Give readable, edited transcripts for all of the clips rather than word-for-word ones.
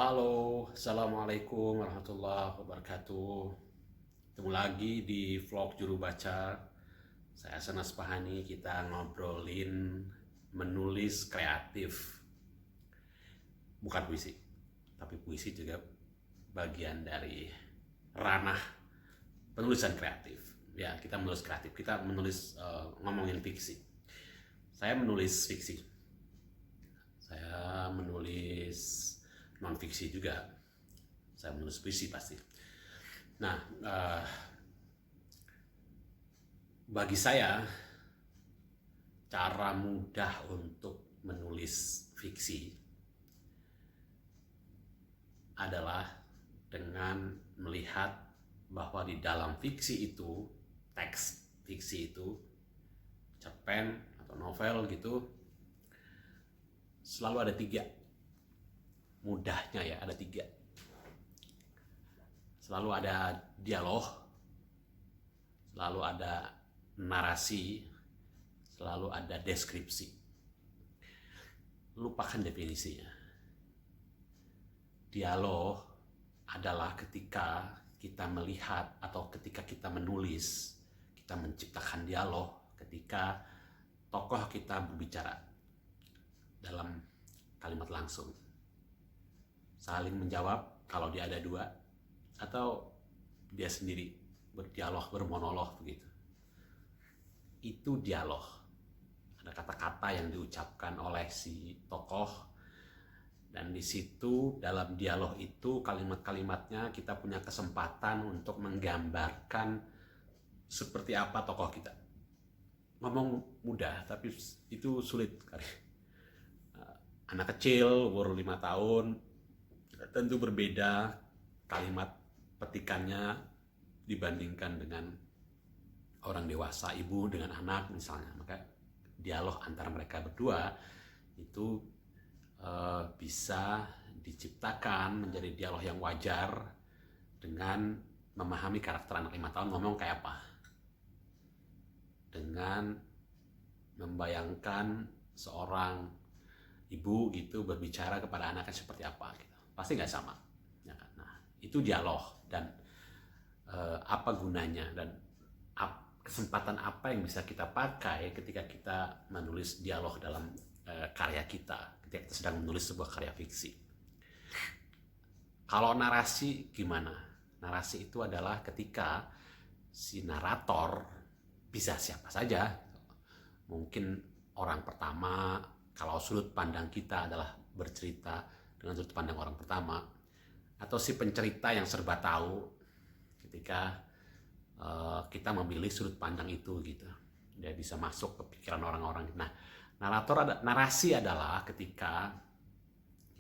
Halo, Assalamualaikum warahmatullahi wabarakatuh. Ketemu lagi di vlog Juru Baca. Saya Sanas Pahani, kita ngobrolin menulis kreatif. Bukan puisi, tapi puisi juga bagian dari ranah penulisan kreatif. Ya, kita menulis kreatif, kita menulis ngomongin fiksi. Saya menulis fiksi. Saya menulis non-fiksi juga. Saya menulis puisi pasti. Nah, bagi saya cara mudah untuk menulis fiksi adalah dengan melihat bahwa di dalam fiksi itu, teks fiksi itu, cerpen atau novel gitu, selalu ada tiga. Mudahnya ya, ada tiga. Selalu ada dialog, selalu ada narasi, selalu ada deskripsi. Lupakan definisinya. Dialog adalah ketika kita melihat atau ketika kita menulis, kita menciptakan dialog ketika tokoh kita berbicara dalam kalimat langsung, saling menjawab kalau dia ada dua, atau dia sendiri berdialog, bermonolog begitu. Itu dialog. Ada kata-kata yang diucapkan oleh si tokoh, dan di situ dalam dialog itu kalimat-kalimatnya kita punya kesempatan untuk menggambarkan seperti apa tokoh kita. Ngomong mudah, tapi itu sulit kali. Anak kecil umur 5 tahun tentu berbeda kalimat petikannya dibandingkan dengan orang dewasa, ibu dengan anak misalnya. Maka dialog antara mereka berdua itu bisa diciptakan menjadi dialog yang wajar dengan memahami karakter anak 5 tahun ngomong kayak apa, dengan membayangkan seorang ibu gitu berbicara kepada anaknya seperti apa gitu. Pasti nggak sama ya kan? Nah, itu dialog. Dan apa gunanya dan kesempatan apa yang bisa kita pakai ketika kita menulis dialog dalam karya kita, ketika kita sedang menulis sebuah karya fiksi. Kalau narasi gimana? Narasi itu adalah ketika si narator bisa siapa saja. Mungkin orang pertama, kalau sudut pandang kita adalah bercerita dengan sudut pandang orang pertama, atau si pencerita yang serba tahu ketika kita memilih sudut pandang itu gitu. Dia bisa masuk ke pikiran orang-orang. Nah, narasi adalah ketika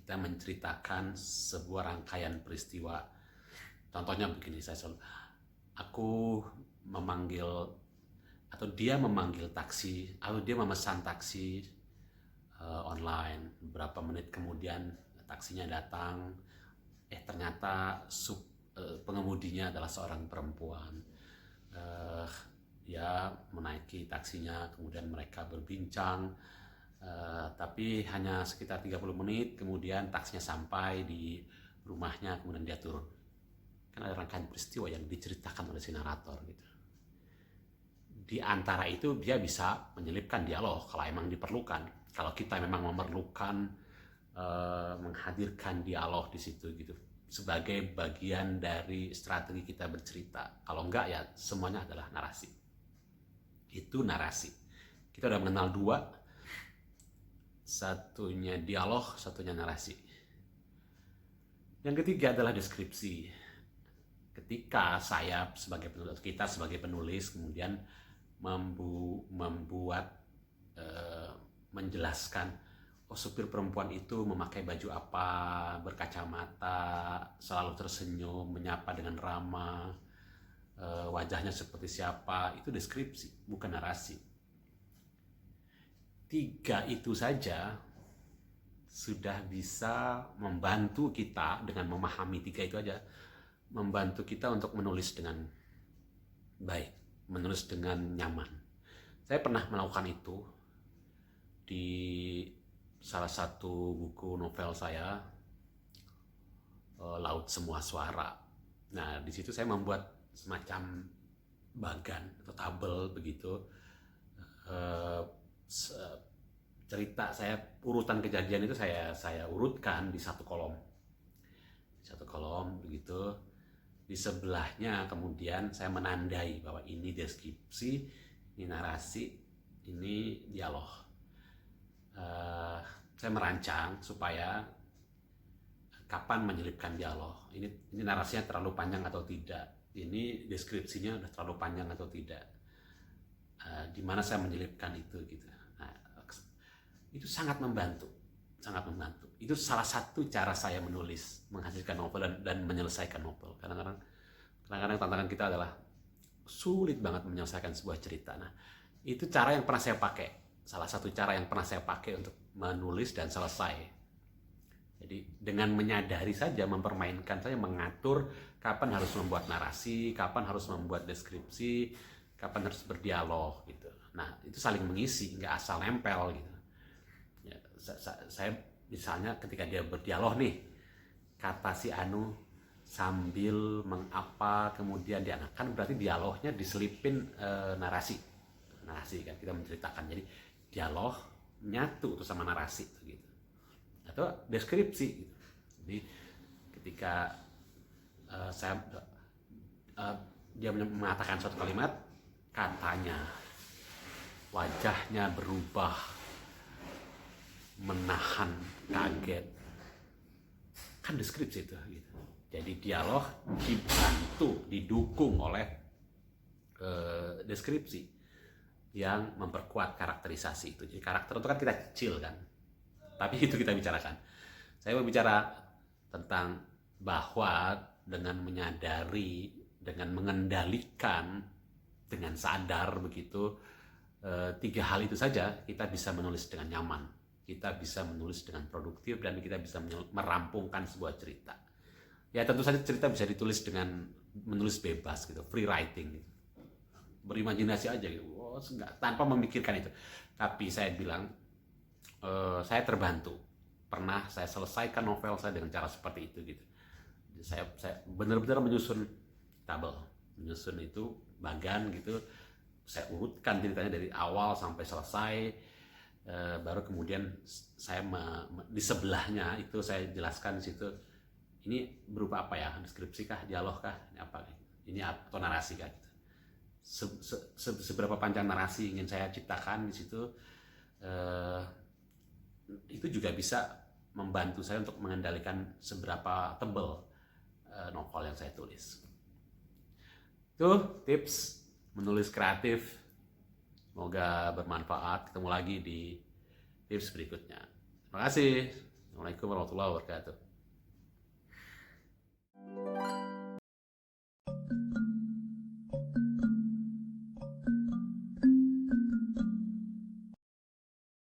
kita menceritakan sebuah rangkaian peristiwa. Contohnya begini, aku memanggil atau dia memanggil taksi, atau dia memesan taksi online. Beberapa menit kemudian taksinya datang, ternyata pengemudinya adalah seorang perempuan. Dia menaiki taksinya, kemudian mereka berbincang, tapi hanya sekitar 30 menit kemudian taksinya sampai di rumahnya, kemudian dia turun. Kan ada rangkaian peristiwa yang diceritakan oleh si narator gitu. Di antara itu dia bisa menyelipkan dialog kalau emang diperlukan. Kalau kita memang memerlukan menghadirkan dialog di situ gitu, sebagai bagian dari strategi kita bercerita. Kalau enggak ya semuanya adalah narasi. Itu narasi. Kita udah mengenal dua, satunya dialog, satunya narasi. Yang ketiga adalah deskripsi. Ketika saya sebagai penulis, kita sebagai penulis kemudian membuat menjelaskan, supir perempuan itu memakai baju apa, berkacamata, selalu tersenyum, menyapa dengan ramah, wajahnya seperti siapa. Itu deskripsi, bukan narasi. Tiga itu saja sudah bisa membantu kita dengan memahami tiga itu aja, membantu kita untuk menulis dengan baik, menulis dengan nyaman. Saya pernah melakukan itu di salah satu buku novel saya, laut semua suara. Nah, di situ saya membuat semacam bagan atau tabel begitu. Cerita saya, urutan kejadian itu saya urutkan di satu kolom. Satu kolom begitu. Di sebelahnya kemudian saya menandai bahwa ini deskripsi, ini narasi, ini dialog. Saya merancang supaya kapan menyelipkan dialog. Ini narasinya terlalu panjang atau tidak. Ini deskripsinya udah terlalu panjang atau tidak. Di mana saya menyelipkan itu gitu. Nah, itu sangat membantu. Itu salah satu cara saya menulis, menghasilkan novel dan menyelesaikan novel. Kadang-kadang tantangan kita adalah sulit banget menyelesaikan sebuah cerita. Nah, itu cara yang pernah saya pakai. Salah satu cara yang pernah saya pakai untuk menulis dan selesai. Jadi dengan menyadari saja, mempermainkan saja, mengatur kapan harus membuat narasi, kapan harus membuat deskripsi, kapan harus berdialog gitu. Nah, itu saling mengisi, nggak asal nempel gitu. Ya, saya misalnya ketika dia berdialog nih, kata si Anu sambil mengapa kemudian dia, kan berarti dialognya diselipin narasi kan, kita menceritakan, jadi dialog nyatu tuh sama narasi gitu, atau deskripsi gitu. Jadi ketika dia mengatakan suatu kalimat, katanya, wajahnya berubah, menahan kaget, kan deskripsi itu gitu. Jadi dialog dibantu, didukung oleh deskripsi yang memperkuat karakterisasi itu. Jadi karakter itu kan kita kecil kan, tapi itu kita bicarakan. Saya berbicara tentang bahwa dengan menyadari, dengan mengendalikan, dengan sadar begitu, 3 hal itu saja kita bisa menulis dengan nyaman, kita bisa menulis dengan produktif, dan kita bisa merampungkan sebuah cerita. Ya tentu saja cerita bisa ditulis dengan menulis bebas gitu, free writing gitu. Berimajinasi aja gitu, tanpa memikirkan itu. Tapi saya bilang, saya terbantu, pernah saya selesaikan novel saya dengan cara seperti itu gitu. Saya benar-benar menyusun tabel, menyusun itu bagan gitu, saya urutkan ceritanya dari awal sampai selesai, baru kemudian saya di sebelahnya itu saya jelaskan di situ, ini berupa apa ya, deskripsi kah, dialog kah, ini apa, ini atau narasi kah gitu. Seberapa panjang narasi ingin saya ciptakan di situ, itu juga bisa membantu saya untuk mengendalikan seberapa tebal novel yang saya tulis. Itu tips menulis kreatif, semoga bermanfaat. Ketemu lagi di tips berikutnya. Terima kasih. Assalamualaikum warahmatullahi wabarakatuh.